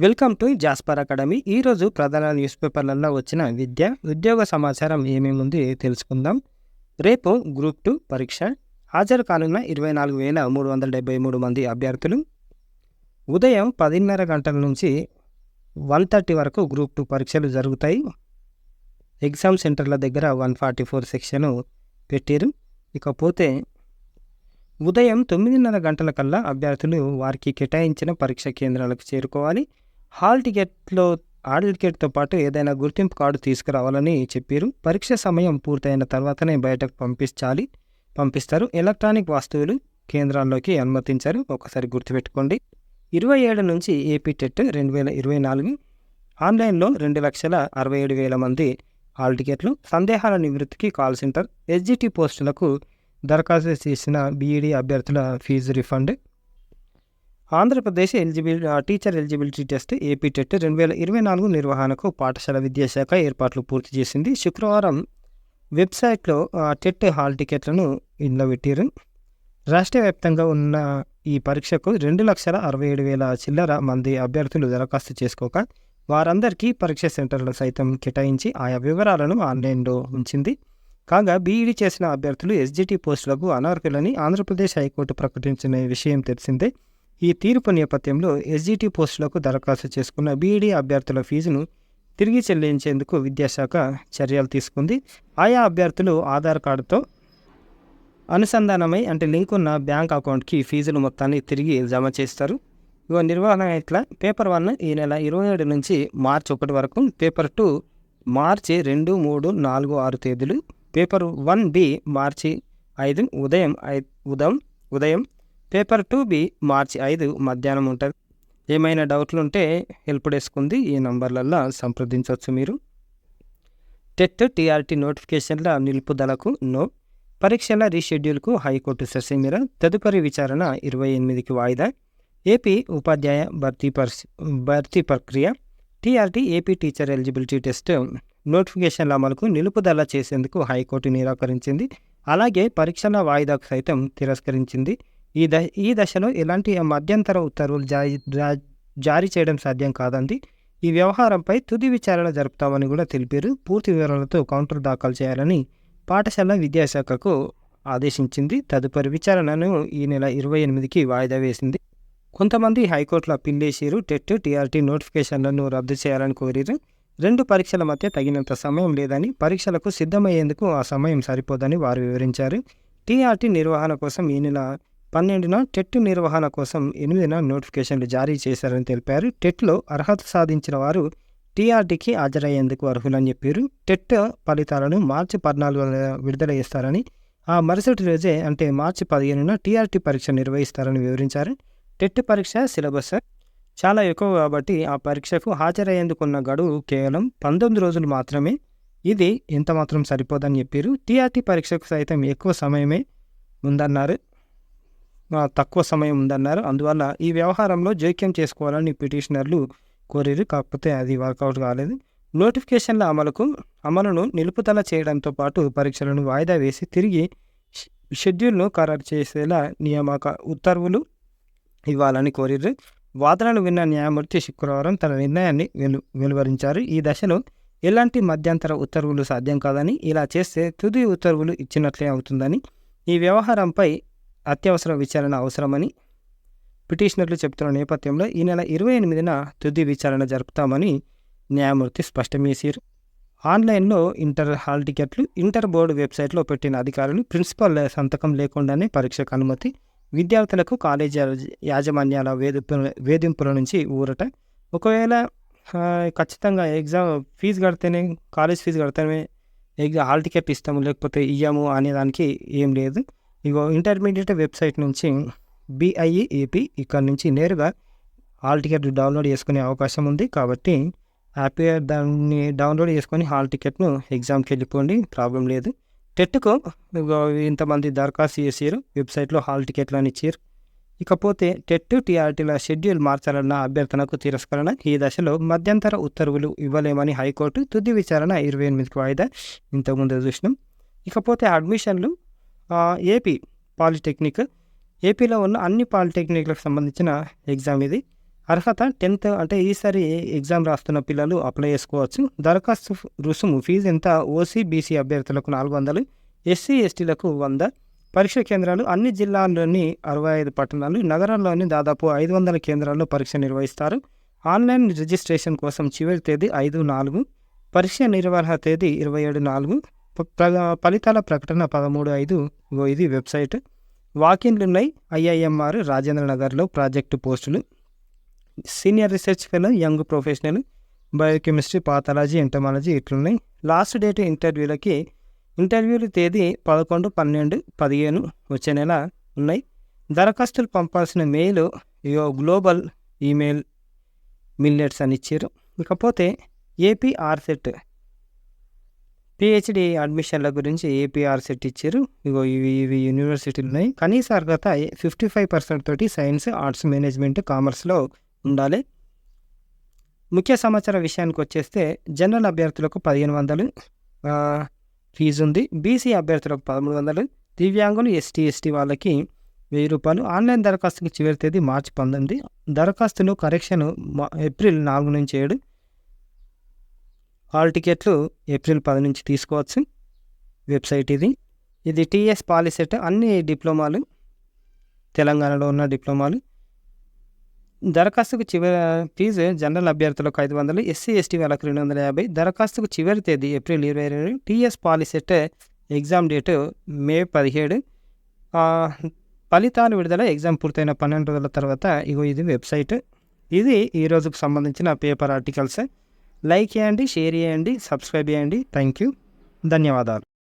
Welcome to Jasper academy. ఈరోజు ప్రధాన news పేపర్లలో వచ్చిన ఉద్యోగ సమాచారం ఏమేముంది తెలుసుకుందాం. రేపు గ్రూప్ 2 పరీక్ష. హాజరు కానున్న 24,373 మంది అభ్యర్థులు. ఉదయం 10:30 గంటల నుంచి 1:30 వరకు గ్రూప్ 2 పరీక్షలు జరుగుతాయి. ఎగ్జామ్ సెంటర్ల దగ్గర 144 సెక్షన్ పెట్టారు. ఇకపోతే ఉదయం 9:30 గంటల కల్లా అభ్యర్థులు వారికి కేటాయించిన పరీక్ష కేంద్రాలకు చేరుకోవాలి. హాల్ టికెట్తో పాటు ఏదైనా గుర్తింపు కార్డు తీసుకురావాలని చెప్పారు. పరీక్ష సమయం పూర్తయిన తర్వాతనే బయటకు పంపిస్తారు. ఎలక్ట్రానిక్ వస్తువులు కేంద్రాల్లోకి అనుమతించారు. ఒకసారి గుర్తుపెట్టుకోండి. 27 నుంచి ఏపీ టెట్ 2024 ఆన్లైన్లో 2,67,000 మంది హాల్ టికెట్లు. సందేహాల నివృత్తికి కాల్ సెంటర్. ఎస్జిటి పోస్టులకు దరఖాస్తు చేసిన బీఈడీ అభ్యర్థుల fee refund. Andhra Pradesh teacher eligibility test AP TET 2024 నిర్వహణకు పాఠశాల విద్యాశాఖ ఏర్పాట్లు పూర్తి చేసింది. శుక్రవారం వెబ్సైట్లో టెట్ హాల్ టికెట్లను ఇంట్లో పెట్టారు. రాష్ట్ర వ్యాప్తంగా ఉన్న ఈ పరీక్షకు 2,67,000 చిల్లర మంది అభ్యర్థులు దరఖాస్తు చేసుకోక వారందరికీ పరీక్ష సెంటర్లు సైతం కేటాయించి ఆయా వివరాలను ఆన్లైన్లో ఉంచింది. కాగా బీఈడీ చేసిన అభ్యర్థులు ఎస్జిటి పోస్టులకు అనర్హులని ఆంధ్రప్రదేశ్ హైకోర్టు ప్రకటించిన విషయం తెలిసిందే. ఈ తీర్పు నేపథ్యంలో ఎస్జిటి పోస్టులకు దరఖాస్తు చేసుకున్న బీఈడీ అభ్యర్థుల ఫీజును తిరిగి చెల్లించేందుకు విద్యాశాఖ చర్యలు తీసుకుంది. ఆయా అభ్యర్థులు ఆధార్ కార్డుతో అనుసంధానమై లింక్ ఉన్న బ్యాంక్ అకౌంట్కి ఫీజులు మొత్తాన్ని తిరిగి జమ చేస్తారు. నిర్వహణ ఇట్లా. పేపర్ 1 ఈ నెల 27 నుంచి మార్చి 1 వరకు. పేపర్ 2 మార్చి 2, 3, 4, 6 తేదీలు. పేపర్ 1B మార్చి 5 ఉదయం. పేపర్ 2B మార్చి 5 మధ్యాహ్నం ఉంటుంది. ఏమైనా డౌట్లు ఉంటే హెల్ప్ డెస్క్ ఉంది, ఈ నంబర్లలో సంప్రదించవచ్చు మీరు. టెట్ టీఆర్టీ నోటిఫికేషన్ల నిలుపుదలకు నో. పరీక్షల రీషెడ్యూల్కు హైకోర్టు ససేమిరా. తదుపరి విచారణ 28కి వాయిదా. ఏపీ ఉపాధ్యాయ భర్తీ ప్రక్రియ. TRT AP teacher eligibility test నోటిఫికేషన్ల అమలుకు నిలుపుదల చేసేందుకు హైకోర్టు నిరాకరించింది. అలాగే పరీక్షల వాయిదాకు సైతం తిరస్కరించింది. ఈ దశలో ఎలాంటి మధ్యంతర ఉత్తర్వులు జారీ చేయడం సాధ్యం కాదంది. ఈ వ్యవహారంపై తుది విచారణ జరుపుతామని కూడా తెలిపారు. పూర్తి వివరాలతో కౌంటర్ దాఖలు చేయాలని పాఠశాల విద్యాశాఖకు ఆదేశించింది. తదుపరి విచారణను ఈ నెల 28కి వాయిదా వేసింది. కొంతమంది హైకోర్టులో అప్పీల్ చేశారు. టెట్ టీఆర్టీ నోటిఫికేషన్లను రద్దు చేయాలని కోరారు. 2 పరీక్షల మధ్య తగినంత సమయం లేదని, పరీక్షలకు సిద్ధమయ్యేందుకు ఆ సమయం సరిపోదని వారు వివరించారు. టీఆర్టీ నిర్వహణ కోసం ఈ నెల 12న, టెట్ నిర్వహణ కోసం 8న నోటిఫికేషన్లు జారీ చేశారని తెలిపారు. టెట్లో అర్హత సాధించిన వారు టీఆర్టీకి హాజరయ్యేందుకు అర్హులని చెప్పారు. టెట్ ఫలితాలను మార్చి 14న విడుదల చేస్తారని, ఆ మరుసటి రోజే మార్చి 15న టీఆర్టీ పరీక్ష నిర్వహిస్తారని వివరించారు. టెట్ పరీక్ష సిలబస్ చాలా ఎక్కువ కాబట్టి ఆ పరీక్షకు హాజరయ్యేందుకున్న గడువు కేవలం 19 రోజులు మాత్రమే. ఇది ఎంత మాత్రం సరిపోదని చెప్పారు. టీఆర్టీ పరీక్షకు సైతం తక్కువ సమయం ఉందన్నారు. అందువల్ల ఈ వ్యవహారంలో జోక్యం చేసుకోవాలని పిటిషనర్లు కోరారు. కాకపోతే అది వర్కౌట్ కాలేదు. నోటిఫికేషన్ల అమలును నిలుపుదల చేయడంతో పాటు పరీక్షలను వాయిదా వేసి తిరిగి షెడ్యూల్ను ఖరారు చేసేలా నియామక ఉత్తర్వులు ఇవ్వాలని కోరారు. వాదనలు విన్న న్యాయమూర్తి శుక్రవారం తన నిర్ణయాన్ని వెలువరించారు. ఈ దశలో ఎలాంటి మధ్యంతర ఉత్తర్వులు సాధ్యం కాదని, ఇలా చేస్తే తుది ఉత్తర్వులు ఇచ్చినట్లే అవుతుందని, ఈ వ్యవహారంపై అత్యవసర విచారణ అవసరమని పిటిషనర్లు చెబుతున్న నేపథ్యంలో ఈ నెల 28న తుది విచారణ జరుపుతామని న్యాయమూర్తి స్పష్టం చేశారు. ఆన్లైన్లో ఇంటర్ హాల్ టికెట్లు. ఇంటర్ బోర్డు వెబ్సైట్లో పెట్టిన అధికారులు ప్రిన్సిపల్ సంతకం లేకుండానే పరీక్షకు అనుమతి. విద్యార్థులకు కాలేజీ యాజమాన్యాల వేధింపుల నుంచి ఊరట. ఒకవేళ ఖచ్చితంగా కాలేజ్ ఫీజు కడితేనే హాల్ టికెట్ ఇస్తాము, లేకపోతే ఇయ్యము అనేదానికి ఏం లేదు. ఇంటర్మీడియట్ వెబ్సైట్ నుంచి BIE ఏపీ ఇక్కడ నుంచి నేరుగా హాల్ టికెట్ డౌన్లోడ్ చేసుకునే అవకాశం ఉంది. కాబట్టి హ్యాపీగా దాన్ని డౌన్లోడ్ చేసుకొని హాల్ టికెట్ను ఎగ్జామ్కి వెళ్ళిపోండి, ప్రాబ్లం లేదు. టెట్కు ఇంతమంది దరఖాస్తు చేసారు. వెబ్సైట్లో హాల్ టికెట్లు అని ఇచ్చారు. ఇకపోతే టెట్ టీఆర్టీల షెడ్యూల్ మార్చాలన్న అభ్యర్థనకు తిరస్కరణ. ఈ దశలో మధ్యంతర ఉత్తర్వులు ఇవ్వలేమని హైకోర్టు. తుది విచారణ 28కి వాయిదా. ఇంతకుముందు చూసినాం. ఇకపోతే అడ్మిషన్లు. AP polytechnic. ఏపీలో ఉన్న అన్ని పాలిటెక్నిక్లకు సంబంధించిన ఎగ్జామ్ ఇది. అర్హత 10th అంటే ఈసారి ఎగ్జామ్ రాస్తున్న పిల్లలు అప్లై చేసుకోవచ్చు. దరఖాస్తు రుసుము ఫీజు ఎంత? ఓసీ, బీసీ అభ్యర్థులకు 400, ఎస్సీ, ఎస్టీలకు 100. పరీక్ష కేంద్రాలు అన్ని జిల్లాల్లోని 65 పట్టణాలు, నగరాల్లోని దాదాపు 500 కేంద్రాల్లో పరీక్ష నిర్వహిస్తారు. ఆన్లైన్ రిజిస్ట్రేషన్ కోసం చివరి తేదీ 5/4. పరీక్ష నిర్వహణ తేదీ 27/4. ఫలితాల ప్రకటన 13/5. ఇది వెబ్సైట్. వాకిన్లు ఉన్నాయి. ఐఐఎంఆర్ రాజేంద్ర నగర్లో ప్రాజెక్టు పోస్టులు. Senior research fellow, young professional, biochemistry, pathology, entomology ఇట్లున్నాయి. లాస్ట్ డేట్ ఇంటర్వ్యూల తేదీ 11, 12, 15 వచ్చే నెల ఉన్నాయి. దరఖాస్తులు పంపాల్సిన మెయిల్ గ్లోబల్ ఈమెయిల్ మిల్లెట్స్ అని ఇచ్చారు. ఇకపోతే ఏపీఆర్సెట్ పిహెచ్డి అడ్మిషన్ల గురించి ఏపీఆర్సెట్ ఇచ్చారు. ఇవి యూనివర్సిటీలు ఉన్నాయి. కనీస అర్హత 55% తోటి సైన్స్, ఆర్ట్స్, మేనేజ్మెంట్, కామర్స్లో ఉండాలి. ముఖ్య సమాచార విషయానికి వచ్చేస్తే జనరల్ అభ్యర్థులకు 1500 ఫీజు ఉంది. బీసీ అభ్యర్థులకు 1300, దివ్యాంగులు, ఎస్టీ వాళ్ళకి 1000 రూపాయలు. ఆన్లైన్ దరఖాస్తుకి చివరి తేదీ మార్చి 19. దరఖాస్తులు కరెక్షన్ ఏప్రిల్ 4 నుంచి 7. హాల్ టికెట్లు ఏప్రిల్ 10 నుంచి తీసుకోవచ్చు. వెబ్సైట్ ఇది టీఎస్ పాలిసెట్ అన్ని డిప్లొమాలు, తెలంగాణలో ఉన్న డిప్లొమాలు. దరఖాస్తుకు చివరి ఫీజు జనరల్ అభ్యర్థులకు 500, ఎస్సీ, ఎస్టీ వాళ్ళకి 250. దరఖాస్తుకు చివరి తేదీ April 22. TS POLYCET exam date మే 17. ఫలితాలు విడుదల ఎగ్జామ్ పూర్తయిన 12 రోజుల తర్వాత. ఇది వెబ్సైట్. ఇది ఈ రోజుకు సంబంధించిన పేపర్ ఆర్టికల్స్. లైక్ చేయండి, షేర్ చేయండి, సబ్స్క్రైబ్ చేయండి. థ్యాంక్ యూ, ధన్యవాదాలు.